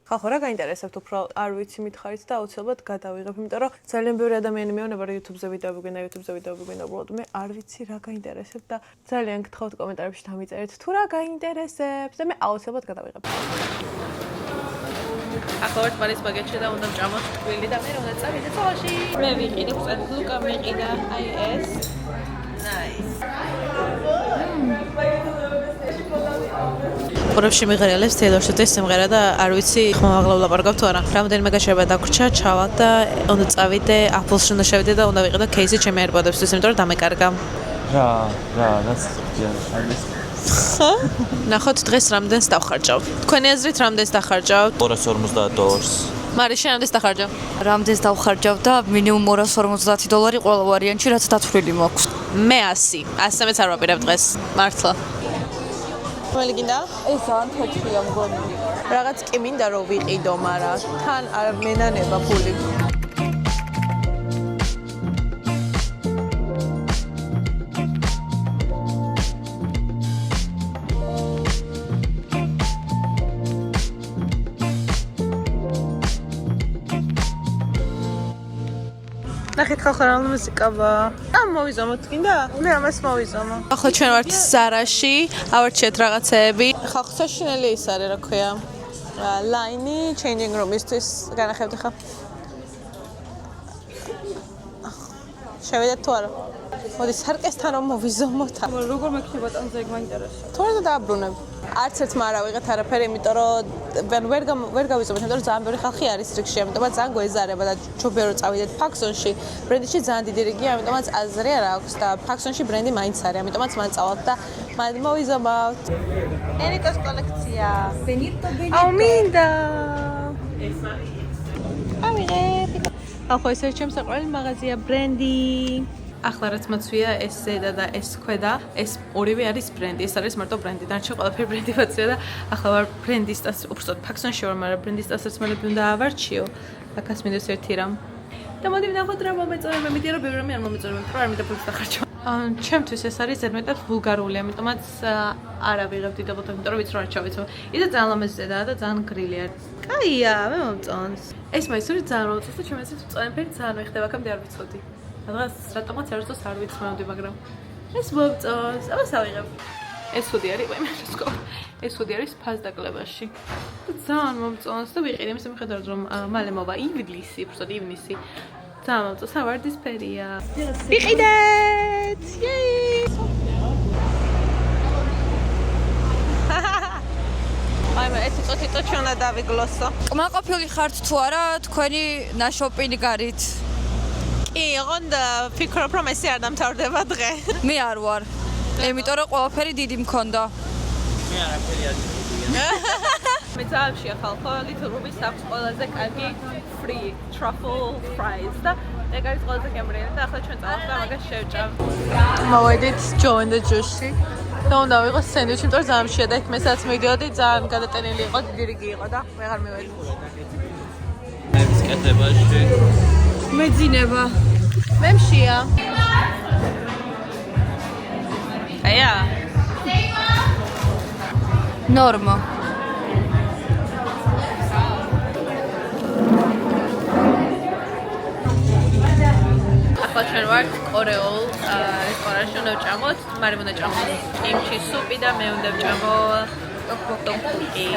ხალხო რა გაინტერესებთ უფრო არ ვიცი მითხარით და აუცილებლად გადავიღებ, იმიტომ რომ ძალიან ბევრი ადამიანი მეუბნება რომ YouTube-ზე ვიდეოები გვინდა, YouTube-ზე ვიდეოები გვინდა, უბრალოდ მე არ ვიცი რა გაინტერესებთ და ძალიან გთხოვთ კომენტარებში დამიწერეთ თუ რა გაინტერესებთ და მე აუცილებლად გადავიღებ. ახლა ვარ პარის ბაგეტში და უნდა ვჭამოთ ტკბილი და მე უნდა წავიდე ცოლაში. მე ვიყიდე, ლუკა მეყიდა, აი ეს. Nice. ყურებში მიღრიალებს Taylor Swift-ის სიმღერა და არ ვიცი ხმამაღლა ვლაპარაკობ თუ არა. რამდენიმე გაშერება დაგვრჩა, ჩავალ და უნდა წავიდე, Apple-ში უნდა შევიდე და უნდა ვიყიდო кейსი ჩემი AirPods-ისთვის, იმიტომ რომ დამეკარგა. that's ხო? ნახოთ დღეს რამდენს დავხარჯავ. თქვენი აზრით რამდენს დავხარჯავ? $250. მარი შენ რამდენს დავხარჯავ? რამდენს დავხარჯავ და მინიმუმ $250 ყველა ვარიანტში, რაც დათვლილი მაქვს. მე 100. 100-მეც არ ვაპირებ დღეს. მართლა. რომელი გინდა? ეს ანთოჩია მგონი. რაღაც კი მინდა რომ ვიყიდო, მაგრამ თან არ მენანება ფული. ნახეთ ხალხო რა მუსიკაა. მოვიზამოთ გინდა? მე ამას მოვიზამო. ახლა ჩვენ ვართ ზარაში, ავარჩიეთ რაღაცეები. ხალხო საშინელი ის არის, რა ქვია. ლაინი changing room-ისთვის განახევთ ხა. შევიდეთ თუ არა? მოდი სარკესთან რომ მოვიზამოთ. როგორ მეკითხება ტანზე მაინტერესებს. თორე დააბრუნებ. არც ერთმა არ ავიღეთ არაფერი, იმიტომ რომ ვერ გავიზამოთ, იმიტომ რომ ძალიან ბევრი ხალხი არის რიგში, ამიტომაც ძალიან გვეზარება და ჩუბე რომ წავიდეთ Paxson-ში. ბრენდში ძალიან დიდი რიგია, ამიტომაც აზრი არ აქვს და Paxson-ში ბრენდი მაინც არის, ამიტომაც მან წავალთ და მოვიზამოთ. ენიკოს კოლექცია. აუ მინდა. ავიღებ. ახლა ეს ჩემს საყვარელი მაღაზია ბრენდი. ახლა რაც მოცვია ეს ზედა და ეს ქვედა, ეს ორივე არის ბრენდი. ეს არის მარტო ბრენდი. დანარჩენ ყველაფერი ბრენდი მოცვია და ახლა ვარ ბრენდისტას, უბრალოდ Paxson-ში ვარ, მაგრამ ბრენდისტასაც მე უნდა ავარჩიო. აქაც მინდოს ერთი რამ. და მოდი ვნახოთ რა მომეწონა, მე მიდირო ბევრი რამე არ მომეწონა, მაგრამ არ მინდა ფულს დახარჯო. ჩემთვის ეს არის ზედმეტად ვულგარული, ამიტომაც არ ავიღებ დიდებოთ, იმიტომ რომ ვიცი რომ არ ჩავიცო. ისა ძალიან ლამაზი ზედაა და ძალიან გრილი არის. კაია, მე მომწონს. ეს მაისური ძალიან მომწონს და ჩემს ეს წონფერი ძალიან მეხდება, აქამდე არ ვიცოდი. რაღაც რატომაც არ ვწოს არ ვიცი მოვდი, მაგრამ ეს მომწონს. ამას ავიღებ. ეს ხუდი არის, მე შევსკო. ეს ხუდი არის ფასდაკლებაში. ძალიან მომწონს და ვიყიდე იმის მიხედვით რომ მალე მოვა ივლისი, უბრალოდ ივნისი. ძალიან მომწონს, ვარდისფერია. ვიყიდეთ! იეი! აი მე ეს წოთი უნდა დავიგლოსო. კმაყოფილი ხართ თუ არა თქვენი ნაშოპინი გარით? კი, ოღონდ ფიქრობ რომ ესე არ დამთავრდება დღე. მე არ ვარ. იმიტომ რომ ყველაფერი დიდი მქონდა. მე არაფერი არ მიყიდია. მე ძალშია ხალხო, Little Ruby-ს აქვს ყველაზე კარგი free truffle fries და ეგ არის ყველაზე გემრიელი და ახლა ჩვენ წავით და მაგას შევჭამ. მოვედით Joe and the Juice-ში და უნდა ვიღოს სენდვიჩი, იმიტომ რომ ძალიან მშია და იქ მესაც მივიდიოდი, ძალიან გადატენილი იყო, დიდი რიგი იყო და ვეღარ მივედი. ეს კეთებაში. მეძინება. მე მშია. აია. ნორმა. ახლა ჩვენ ვართ კორეულ რესტორანში, უნდა ვჭამოთ, მაგრამ უნდა ვჭამოთ კიმჩი სუპი და მე უნდა ვჭამო ტოკბოკი.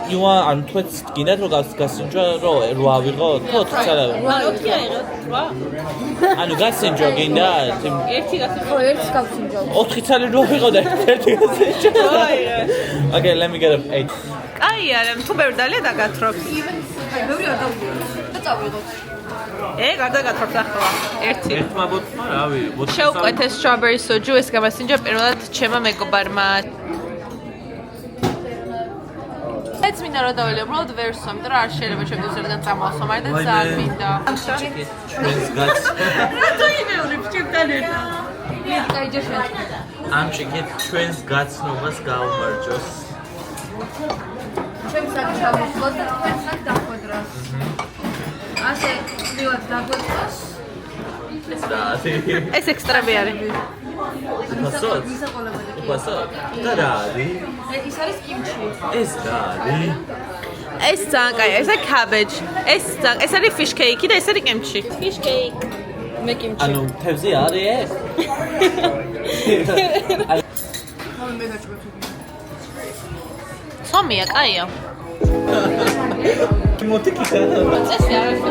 იუა ან თვეც გინდათ რომ გასინჯო რომ 8 ვიღო, თუ 4 წალა. 4 აიღო, 8. ანუ გასინჯო გინდა? ერთი გასინჯო. ხო, ერთს გავსინჯო. 4 წალი რო ვიღო და ერთი გასინჯო. Okay, let me get a 8. კაი არა, თუ ბევრი დალია დაგათრობს. ბევრი არ დავიღო. და წავიღოთ. ეგ არ დაგათრობს ახლა. ერთი. ერთმა ბოთლმა რავი, ბოთლი. შევყვეთ ეს strawberry soju, ეს გამასინჯა პირველად ჩემმა მეგობარმა. ეს მინდა რომ დავალე, უბრალოდ ვერ სვამ, იმიტომ რომ არ შეიძლება ჩემთვის ერთგან წამოვასო, მაგრამ ძალიან მინდა. ჩვენს გაც. რატო იმეორებ ჩემთან ერთად? კაიჯერ შენ. ამ შეკეთ ჩვენს გაცნობას გაუმარჯოს. ჩემს აქ ჩავისვლოთ და თქვენს აქ დახვედრას. ასე მივად დაგვეწყოს. ეს რა? ეს ექსტრები არის. უფასოდ? უფასოდ? და რა არის? ის არის კიმჩი. ეს რა არის? ეს ძალიან კაია, ეს არის cabbage. ეს არის fish cake და ეს არის კიმჩი. Fish cake. მე კიმჩი. ანუ თევზი არის ეს? ცომია, კაია. მოტიკა. წესი არ არის.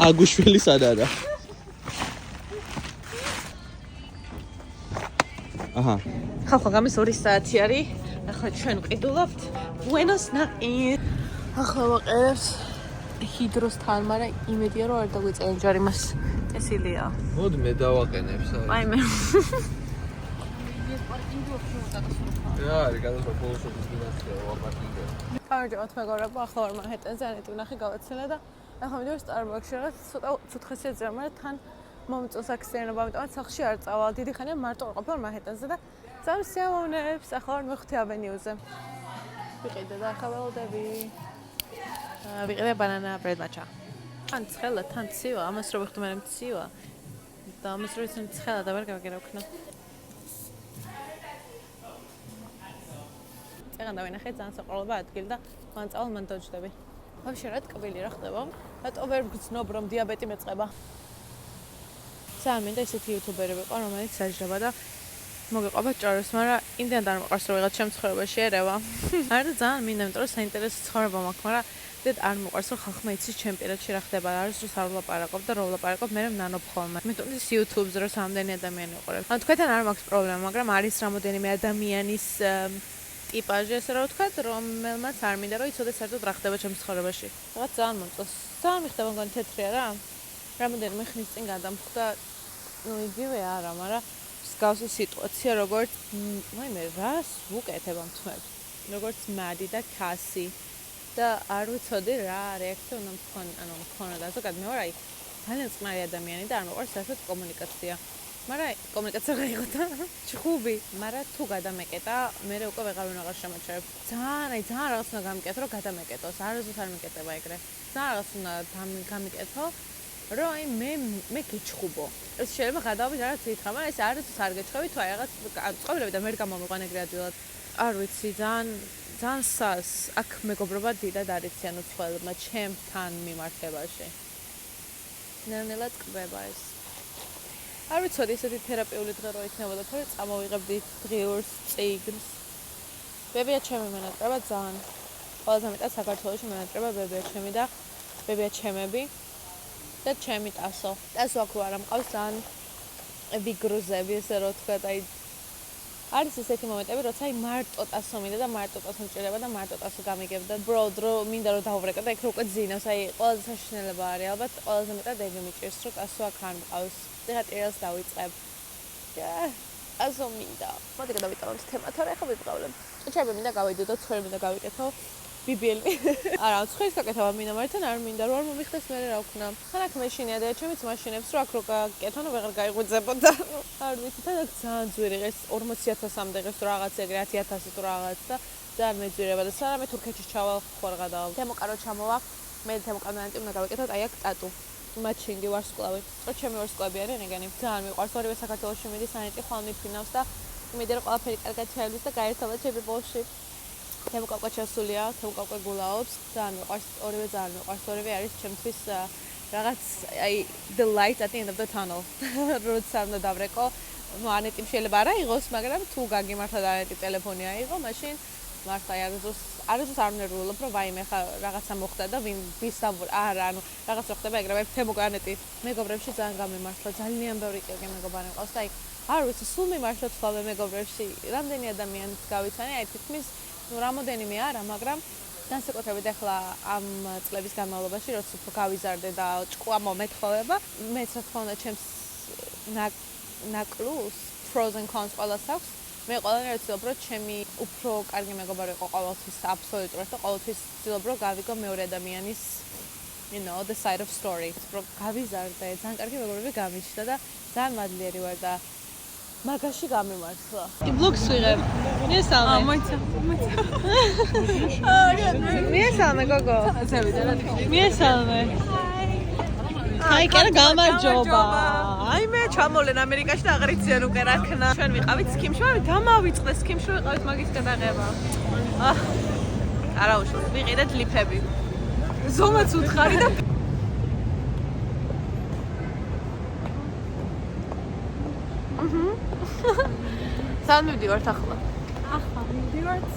აგუშვილი სად არა? აჰა. ხალხო, გამის 2 საათი არის. ახლა ჩვენ ვყიდულობთ Buenos Aires. ახლა ვაყენებთ ჰიდროსთან, მაგრამ იმედია რომ არ დაგვიწერენ ჯარიმას. წესილია. მოდი მე დავაყენებ აი მე. რა არის გადასვლა პოლოსობის დინასტია ვაპარკინგე თავჯეროთ მეგობრებო, ახლა ვარ მანჰეტენზე, ანეტი ვნახე გავაცილე და ახლა მივიდოდი Starbucks-ში, რაღაც ცოტა ცუთხესიაძე, მაგრამ თან მომწონს აქ სცენობა, ამიტომაც სახლში არ წავალ. დიდი ხანია მარტო ვარ მანჰეტენზე და ძალიან სიამოვნებს. ახლა ვარ მეხუთე ავენიუზე. ვიყიდე და ახლა ველოდები. ვიყიდე ბანანა ბრედ მაჩა. თან ცხელა, თან ცივა, ამას რო ვიხდო მე მცივა. და ამას რო ისინი ცხელა და ვერ გავიგე რა ვქნა. წეგან დავინახე ძალიან საყოველთაო ადგილი და მან წავალ მან დავჯდები. ვაფშე რა ტკბილი რა ხდება? რატო ვერ ვგრძნობ რომ დიაბეტი მეწყება? ძალიან მინდა ისეთი იუთუბერი ვიყო, რომელიც საჯდება და მოგეყვება ჭორებს, მაგრამ იმდენად არ მოყვარს რომ ვიღაც ჩემ ცხოვრებაში ერევა. არა და ძალიან მინდა, იმიტომ რომ საინტერესო ცხოვრება მაქვს, მაგრამ დედ არ მოყვარს რომ ხალხმა იცის ჩემ პირადში რა ხდება, არის რომ არ ვლაპარაკობ და რო ვლაპარაკობ, მე მნანობ ხოლმე. მეტყვი ის YouTube-ს რო სამდენი ადამიანი ვიყურებ. ანუ თქვენთან არ მაქვს პრობლემა, მაგრამ არის რამოდენიმე ადამიანის ტიპაჟი, ესე რა ვთქვათ, რომელმაც არ მინდა რომ იცოდეს საერთოდ რა ხდება ჩემს ცხოვრებაში. რაღაც ძალიან მომწონს. ძალიან მიხდება მგონი თეთრია რა. რამოდენიმე ხნის წინ გადამხვდა, ну იგივე არა, მაგრამ მსგავსი სიტუაცია, როგორც მე რას ვუკეთებ ამ თვეებს. როგორც მადი და კასი და არ ვიცოდი რა რეაქცია უნდა მქონოდა და ზოგადად მე ვარ აი ძალიან წყნარი ადამიანი და არ მოყვარს საერთოდ კომუნიკაცია. მაგრამ კომუნიკაცია გაიღო და ჩხუბი, მაგრამ თუ გადამეკეტა, მე უკვე ვეღარ ვინაღარ შემოჩერებ. ძალიან რაღაც უნდა გამიკეთო, რომ გადამეკეტოს. არასდროს არ მეკეტება ეგრე. ძალიან რაღაც უნდა გამიკეთო, რომ აი მე გიჩხუბო. ეს შეიძლება გადავიდე რაღაც ითხრა, მაგრამ ეს არასდროს არ გეჩხები, თუ აი რაღაც წყობილები და მე გამომიყვან ეგრე ადვილად. არ ვიცი, ძალიან სას აქ მეგობრობა დიდად არიციან უცხოელებმა ჩემთან მიმართებაში. ნელ-ნელად კვდება ეს. არ ვიცოდი ესეთი თერაპიული დღე რო იქნებოდა, თორე წამოვიღებდი დღიურს, წიგნს. ბებია ჩემი მენატრება ძალიან. ყველაზე მეტად საქართველოში მენატრება ბებია ჩემი და ბებია ჩემები და ჩემი ტასო. ტასო აქ არ ამყავს ძალიან ვიგრუზები, ესე რო ვთქვათ, აი არის ესეთი მომენტები, როცა აი მარტო ტასო მინდა და მარტო ტასო მჭირდება და მარტო ტასო გამიგებ და ბროდ რო მინდა რომ დავუბრეკო და იქ რო უკვე ძინავს, აი ყველაზე საშინელება არის ალბათ, ყველაზე მეტად ეგ მიჭირს, რომ ტასო აქ არ მყავს. ეხლა ტრიალს დავიწყებ. ტასო მინდა. მოდი გადავიტანოთ თემა, თორე ახლა ვიბრავლებ. ჭიჭები მინდა გავიდოდო, ცხვერი მინდა გავიკეთო. ბიბიელი. არა, ცხვრის გაკეთება მინდა, მაგრამ არ მინდა რომ არ მომიხდეს მე რა ვქნა. ხან აქ მეშინია და ჩემიც მაშინებს რომ აქ რო გაკეთო, ნუ ვეღარ გაიღვიძებოდა. არ ვიცი, თან აქ ძალიან ძვირი ღეს 40,000-მდე ღეს თუ რაღაც ეგრე 10,000 თუ რაღაც და ძალიან მეძვირება და სანამ თურქეთში ჩავალ ხوار გადავალ. თემოკარო ჩამოვა. მე თემოკანანტი უნდა გავიკეთოთ აი აქ ტატუ. მაჩინგი ვარსკვლავი. რო ჩემი ვარსკვლავი არის რეგანი. ძალიან მიყვარს, ორივე საქართველოში მიდის, ანეტი ხვალ მიფრინავს და იმედი რომ ყველაფერი კარგად ჩაივლის და გაერთობა ჩემი ბოლში. თემოკაკა ჩასულია, თემოკაკა გულაობს, ძალიან მიყვარს, ორივე ძალიან მიყვარს, ორივე არის ჩემთვის რაღაც აი the light at the end of the tunnel. როცა უნდა დავრეკო, ну ანეტი შეიძლება არ აიღოს, მაგრამ თუ გაგიმართა და ანეტი ტელეფონი აიღო, მაშინ მართლა არასდროს არ ვნერვულობ, რომ ვაიმე ხა რაღაცა მოხდა და ვისაუბრ, არა, ანუ რაღაც რო ხდება ეგრევე თემოკანეტი. მეგობრებში ძალიან გამიმართლა, ძალიან ბევრი კერგი მეგობარი მყავს და აი არ ვიცი, სულ მიმართლა თვალე მეგობრებში, რამდენი ადამიანს გავიცანი, აი თითქმის ну რამოდენიმე არა, მაგრამ განსაკუთრებით ახლა ამ წლების განმავლობაში, როცა უფრო გავიზარდე და ჭკუა მომეთხოვება, მეც რა თქმა უნდა ჩემს ნაკლუს pros and cons ყველას აქვს. მე ყველანაირად ვცდილობ, რომ ჩემი უფრო კარგი მეგობარი იყო ყოველთვის აბსოლუტურად და ყოველთვის ვცდილობ, რომ გავიგო მეორე ადამიანის the side of story. რომ გავიზარდე, ძალიან კარგი მეგობრები გამიჩნდა და ძალიან მადლიერი ვარ და მაგაში გამიმართლა. ბლოგს ვიღებ. მიესალმე. მოიცა. მიესალმე გოგო. მიესალმე. აი, კერა გამარჯობა. აი მე ჩამოვლენ ამერიკაში და აღარ იციან უკვე რა ქნა. ჩვენ ვიყავით სქიმში, დამავიწყდეს სქიმში ვიყავით მაგის გადაღება. არა უშავს, ვიყიდეთ ლიფები. ზომაც უთხარი და სად მივდივართ ახლა? ახლა მივდივართ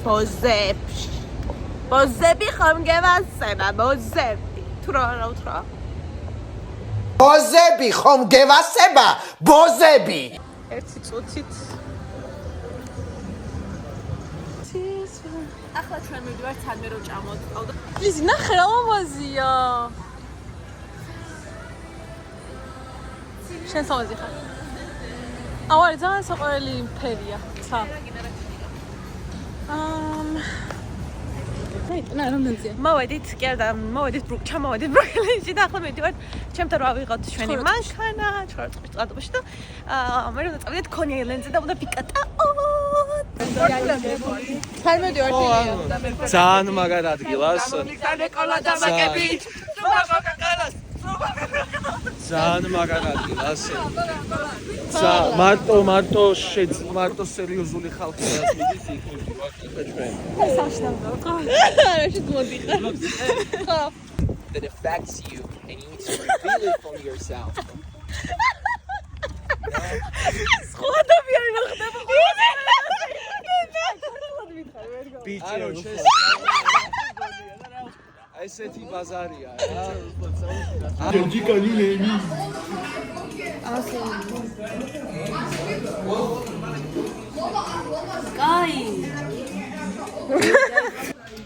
ბოზებში. ბოზები ხომ გევასება, ბოზები. თუ რა უთხრა? ბოზები ხომ გევასება, ბოზები. ერთი წუთით. ახლა ჩვენ მივდივართ სადმე რო ჭამოთ. ლიზი ნახე რა ლამაზია. შენ სამაზი ხარ? ავარ ძალიან საყვარელი ფერია. ცა. აი, რამდენზეა? მოვედით, კი არა, მოვედით ჩამოვედით ბრუკლინში და ახლა მივდივართ ჩემთან რა ვიღოთ ჩვენი მანქანა, ჩხოროწყუში წყალტუბოში და მე რომ წავიდეთ კონი აილენდზე და უნდა ვიკატაოთ. თარმედივართ ილია. ძალიან მაგარ ადგილას. ძალიან მაგარ ადგილას. მარტო სერიოზული ხალხი რაც მიდის იქ ვიყავთ ჩვენ. That affects you and you need to reveal it from yourself. ესეთი ბაზარია რა.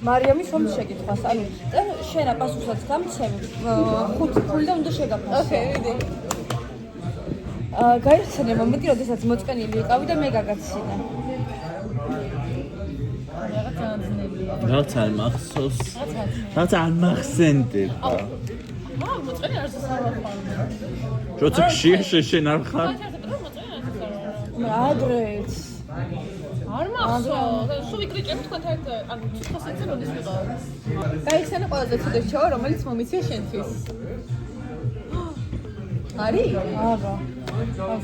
მარიამის რომ შეკითხვას, ანუ შენ აპასუხსაც გამცემ 5 ფული და უნდა შეგაფასო. ოკეი, ვიდი. გაიხსენე მომენტი, როდესაც მოწყენილი იყავი და მე გაგაცინე. რაც არ მახსოვს. რაც არ მახსენდება. მოწყენი არ სასარვახო. როცა ხშირ შენ არ ხარ? ადრეც. არ მახსოვს. სულ ვიკრიჭებ თქვენთან ერთად, ანუ ციხესეცე როდის ვიყავ. გაიხსენე ყველაზე ცუდი რჩევა, რომელიც მომიცია შენთვის. არის? არა.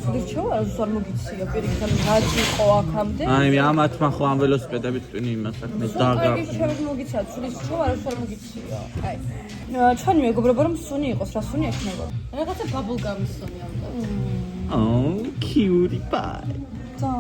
სულიშოა ზარ მოგიცია პირიქით რაც იყო აქამდე. აი ამათ მახო ამ ველოსიპედებით ტვინი იმას აქ მე დაგა. აი შევ მოგიცია სულიშოა რა ზარ მოგიცია. აი. ჩვენი მეგობრობა რომ სუნი იყოს, რა სუნი ექნება? რაღაცა ბაბულგამის სუნი ამდა. Oh, cutie pie. და